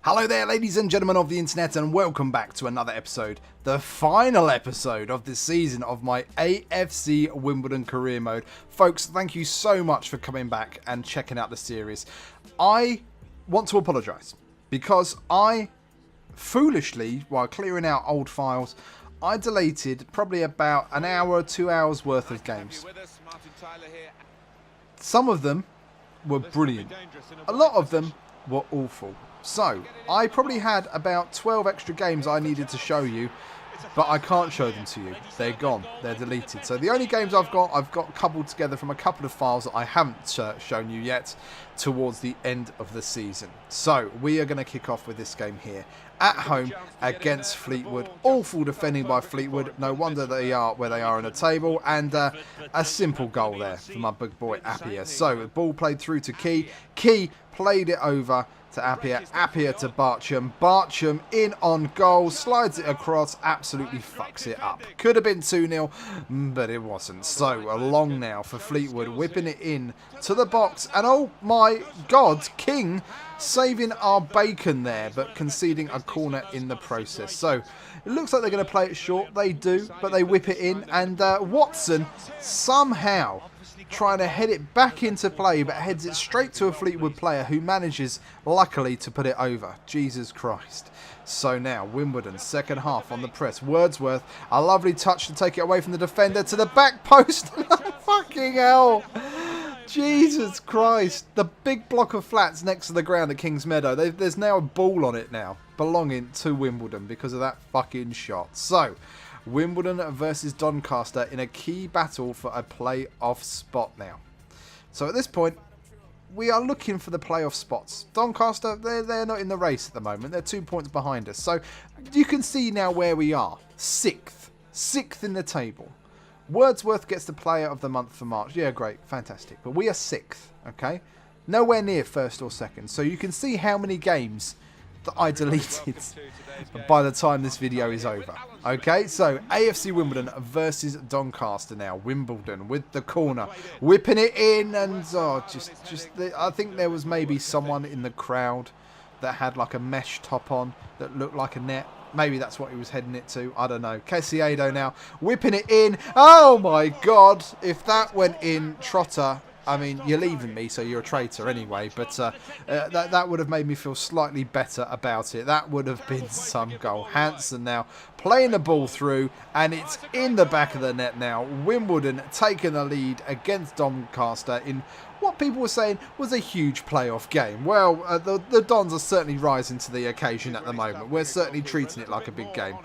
Hello there, ladies and gentlemen of the internet, and welcome back to another episode, the final episode of this season of my AFC Wimbledon career mode. Folks, thank you so much for coming back and checking out the series. I want to apologise because I foolishly, while clearing out old files, I deleted probably about an hour, 2 hours worth of games. Some of them were brilliant. A lot of them were awful. So, I probably had about 12 extra games I needed to show you, but I can't show them to you. They're gone. They're deleted. So the only games I've got coupled together from a couple of files that I haven't shown you yet towards the end of the season. So, we are going to kick off with this game here. At home against Fleetwood. Awful defending by Fleetwood. No wonder they are where they are in the table. And a simple goal there for my big boy Appiah. So, the ball played through to Key. Key played it over to Appiah, Appiah to Barcham, Barcham in on goal, slides it across, absolutely fucks it up. Could have been 2-0, but it wasn't. So, along now for Fleetwood, whipping it in to the box, and oh my god, King saving our bacon there, but conceding a corner in the process. So, it looks like they're going to play it short, they do, but they whip it in, and Watson somehow trying to head it back into play, but heads it straight to a Fleetwood player who manages, luckily, to put it over. Jesus Christ. So now, Wimbledon, second half on the press. Wordsworth, a lovely touch to take it away from the defender to the back post. Fucking hell. Jesus Christ. The big block of flats next to the ground at Kings Meadow. There's now a ball on it now, belonging to Wimbledon because of that fucking shot. So, Wimbledon versus Doncaster in a key battle for a playoff spot now. So at this point, we are looking for the playoff spots. Doncaster, they're not in the race at the moment. They're 2 points behind us. So you can see now where we are. Sixth in the table. Wordsworth gets the player of the month for March. Yeah, great, fantastic. But we are sixth, okay? Nowhere near first or second. So you can see how many games that I deleted by the time this video is over. Okay, so AFC Wimbledon versus Doncaster now. Wimbledon with the corner, whipping it in, and I think there was maybe someone in the crowd that had like a mesh top on that looked like a net. Maybe that's what he was heading it to. I don't know. Casiado now whipping it in. Oh my god! If that went in, Trotter, I mean, you're leaving me, so you're a traitor anyway, but that would have made me feel slightly better about it. That would have been some goal. Hansen now playing the ball through, and it's in the back of the net now. Wimbledon taking the lead against Doncaster in what people were saying was a huge playoff game. Well, the Dons are certainly rising to the occasion at the moment. We're certainly treating it like a big game.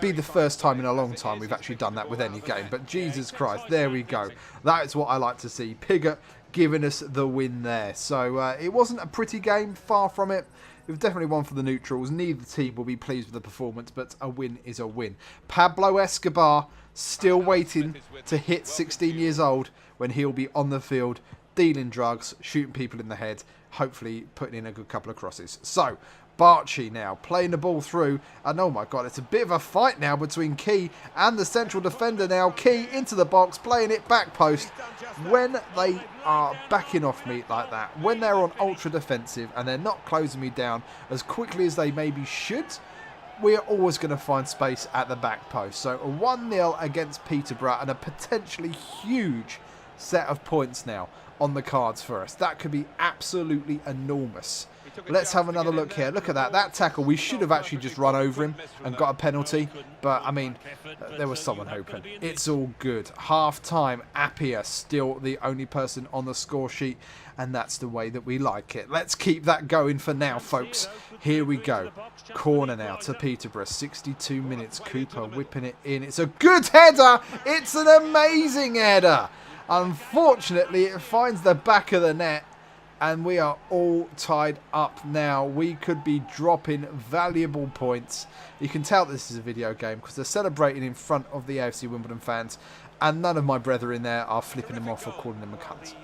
Be the first time in a long time we've actually done that with any game, but Jesus Christ, there we go. That is what I like to see. Pigott giving us the win there. So it wasn't a pretty game, far from it. It was definitely one for the neutrals. Neither team will be pleased with the performance, but a win is a win. Pablo Escobar still waiting to hit 16 years old when he'll be on the field dealing drugs, shooting people in the head, hopefully putting in a good couple of crosses. So, Barchi now playing the ball through, and oh my god, it's a bit of a fight now between Key and the central defender now. Key into the box, playing it back post. When they are backing off me like that, when they're on ultra defensive and they're not closing me down as quickly as they maybe should, we're always going to find space at the back post. So a 1-0 against Peterborough and a potentially huge set of points now on the cards for us. That could be absolutely enormous. Let's have another look here. Look at that. That tackle, we should have actually just run over him and got a penalty. But, I mean, there was someone hoping. It's all good. Half-time, Appiah still the only person on the score sheet. And that's the way that we like it. Let's keep that going for now, folks. Here we go. Corner now to Peterborough. 62 minutes. Cooper whipping it in. It's a good header. It's an amazing header. Unfortunately, it finds the back of the net. And we are all tied up now. We could be dropping valuable points. You can tell this is a video game because they're celebrating in front of the AFC Wimbledon fans. And none of my brethren there are flipping them off or calling them a cunt.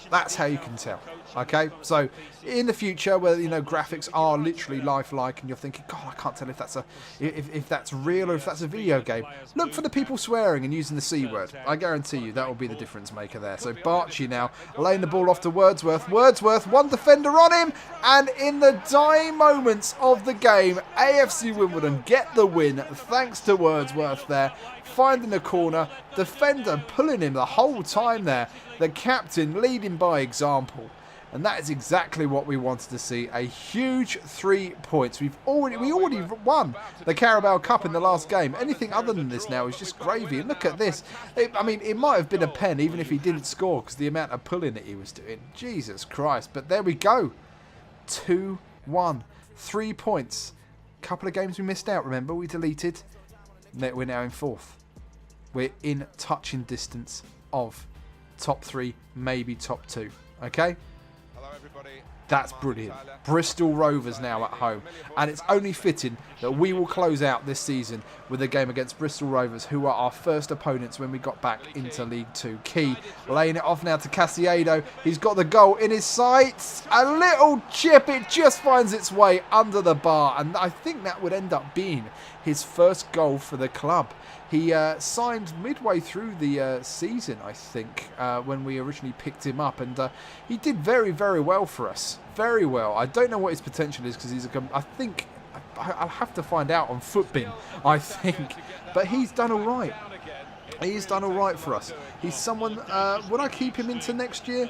That's how you can tell. Okay, so in the future, where you know graphics are literally lifelike, and you're thinking, God, I can't tell if that's if that's real or if that's a video game. Look for the people swearing and using the C word. I guarantee you that will be the difference maker there. So Barchi now laying the ball off to Wordsworth. Wordsworth, one defender on him, and in the dying moments of the game, AFC Wimbledon get the win thanks to Wordsworth there. Finding the corner, defender pulling him the whole time there. The captain leading by example. And that is exactly what we wanted to see. A huge 3 points. We already won the Carabao Cup in the last game. Anything other than this now is just gravy. And look at this. I mean, it might have been a pen even if he didn't score because the amount of pulling that he was doing. Jesus Christ. But there we go. 2-1. 3 points. Couple of games we missed out, remember? We deleted. We're now in 4th. We're in touching distance of top 3, maybe top 2. Okay? That's brilliant. Bristol Rovers now at home. And it's only fitting that we will close out this season with a game against Bristol Rovers, who are our first opponents when we got back into League 2. Key laying it off now to Casiado. He's got the goal in his sights. A little chip. It just finds its way under the bar. And I think that would end up being his first goal for the club. He signed midway through the season, I think, when we originally picked him up. And he did very, very well for us. Very well. I don't know what his potential is because he's I think I'll have to find out on Footbin, I think. But he's done all right. He's done all right for us. He's someone... would I keep him into next year?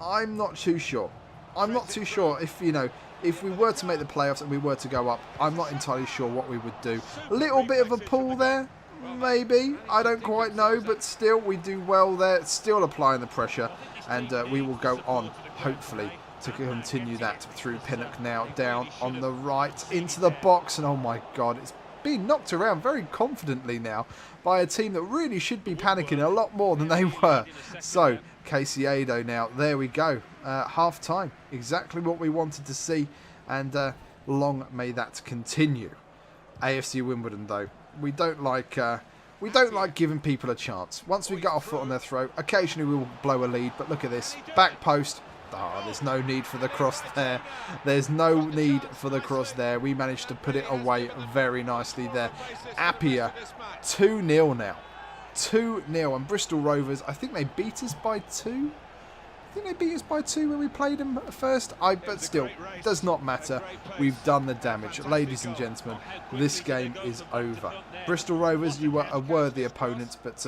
I'm not too sure. I'm not too sure if, you know... If we were to make the playoffs and we were to go up, I'm not entirely sure what we would do. A little bit of a pull there, maybe. I don't quite know, but still we do well there. Still applying the pressure, and we will go on, hopefully, to continue that through Pinnock now. Down on the right, into the box, and oh my God, it's being knocked around very confidently now by a team that really should be panicking a lot more than they were. So, Casiado now, there we go. Half time, exactly what we wanted to see, and long may that continue. AFC Wimbledon though, we don't like giving people a chance. Once we get our foot on their throat, occasionally we will blow a lead, but look at this, back post. Oh, there's no need for the cross there. There's no need for the cross there. We managed to put it away very nicely there. Appiah, 2-0 now. 2-0, and Bristol Rovers, I think they beat us by 2. I think they beat us by 2 when we played them first. But still, does not matter. We've done the damage. Ladies and gentlemen, this game is over. Bristol Rovers, you were a worthy opponent, but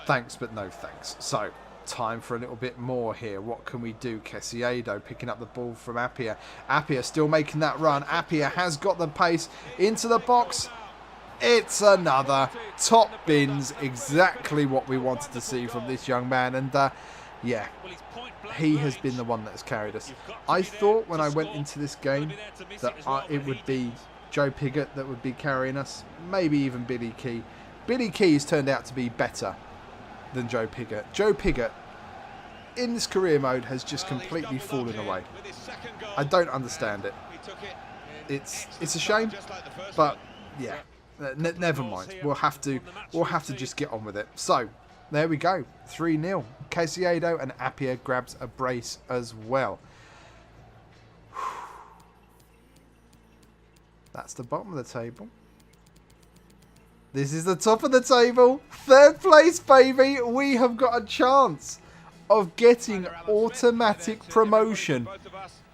thanks, but no thanks. So, time for a little bit more here. What can we do? Casiado picking up the ball from Appiah. Appiah still making that run. Appiah has got the pace into the box. It's another top bins. Exactly what we wanted to see from this young man. And yeah, he has been the one that's carried us. I thought when I went into this game that it would be Joe Pigott that would be carrying us. Maybe even Billy Key. Billy Key has turned out to be better than Joe Pigott. Joe Pigott, in this career mode, has just completely fallen away. I don't understand it. It's a shame, but yeah, never mind. We'll have to just get on with it. So there we go, 3-0. Casiado and Appiah grabs a brace as well. That's the bottom of the table. This is the top of the table. 3rd place, baby. We have got a chance of getting automatic promotion.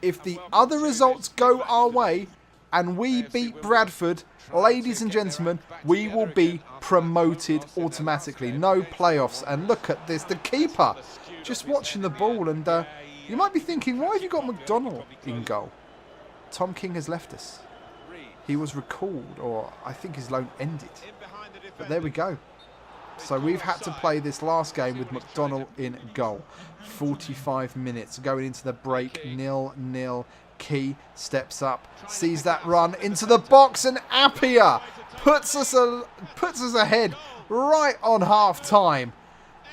If the other results go our way and we beat Bradford, ladies and gentlemen, we will be promoted automatically. No playoffs. And look at this. The keeper just watching the ball. And you might be thinking, why have you got McDonald in goal? Tom King has left us. He was recalled, or I think his loan ended. But there we go. So we've had to play this last game with McDonald in goal. 45 minutes going into the break. 0-0. Key steps up, sees that run into the box, and Appiah puts us ahead right on half time.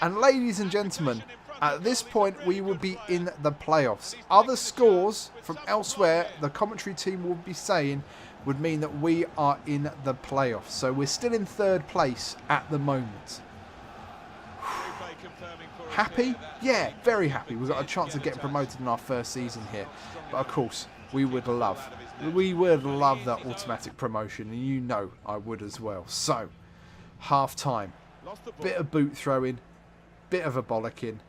And ladies and gentlemen, at this point we will be in the playoffs. Other scores from elsewhere, the commentary team will be saying, would mean that we are in the playoffs. So we're still in 3rd place at the moment. Happy? Yeah, very happy. We've got a chance of getting promoted in our first season here. But of course, we would love that automatic promotion, and you know I would as well. So, half time, bit of boot throwing, bit of a bollocking,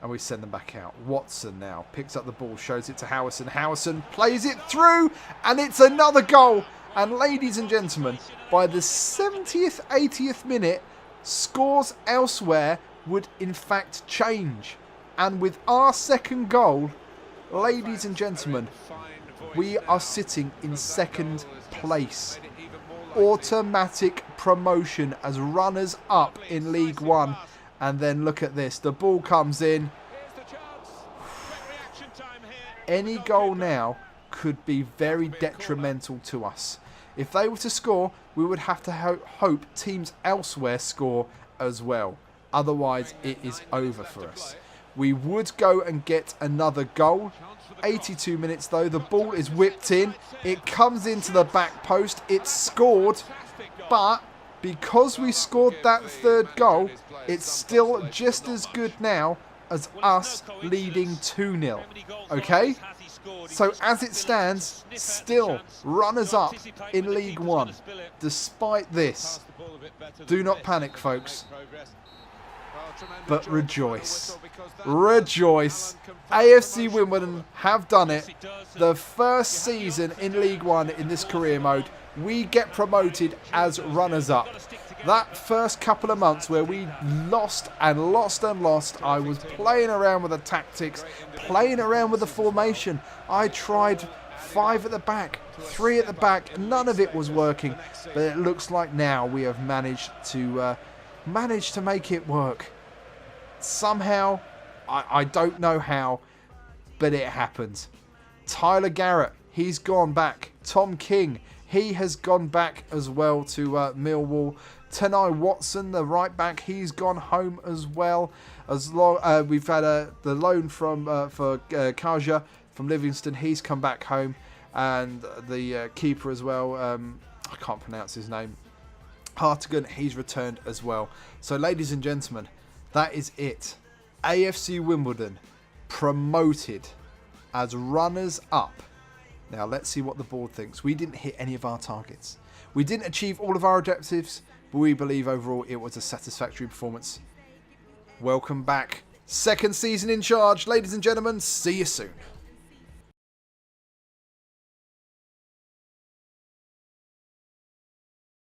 and we send them back out. Watson now picks up the ball, shows it to Howison. Howison plays it through, and it's another goal. And ladies and gentlemen, by the 70th, 80th minute, scores elsewhere would in fact change. And with our second goal, ladies and gentlemen, we are sitting in second place. Automatic promotion as runners up in League One. And then look at this. The ball comes in. Any goal now could be very detrimental to us. If they were to score, we would have to hope teams elsewhere score as well. Otherwise, it is over for us. We would go and get another goal. 82 minutes though. The ball is whipped in. It comes into the back post. It's scored. But because we scored that third goal, it's still just as good now as us leading 2-0. Okay? So as it stands, still runners up in League One. Despite this, do not panic, folks. But rejoice. Rejoice. AFC Wimbledon have done it. The first season in League One in this career mode, we get promoted as runners-up. That first couple of months where we lost and lost and lost, I was playing around with the tactics, playing around with the formation. I tried 5 at the back, 3 at the back. None of it was working. But it looks like now we have managed to make it work. Somehow, I don't know how, but it happens. Tyler Garrett, he's gone back. Tom King, he has gone back as well to Millwall. Tanai Watson, the right back, he's gone home as well. We've had the loan from for Kaja from Livingston. He's come back home, and the keeper as well. I can't pronounce his name. Hartigan, he's returned as well. So, ladies and gentlemen, that is it. AFC Wimbledon promoted as runners up. Now, let's see what the board thinks. We didn't hit any of our targets. We didn't achieve all of our objectives, but we believe overall it was a satisfactory performance. Welcome back. Second season in charge, ladies and gentlemen. See you soon.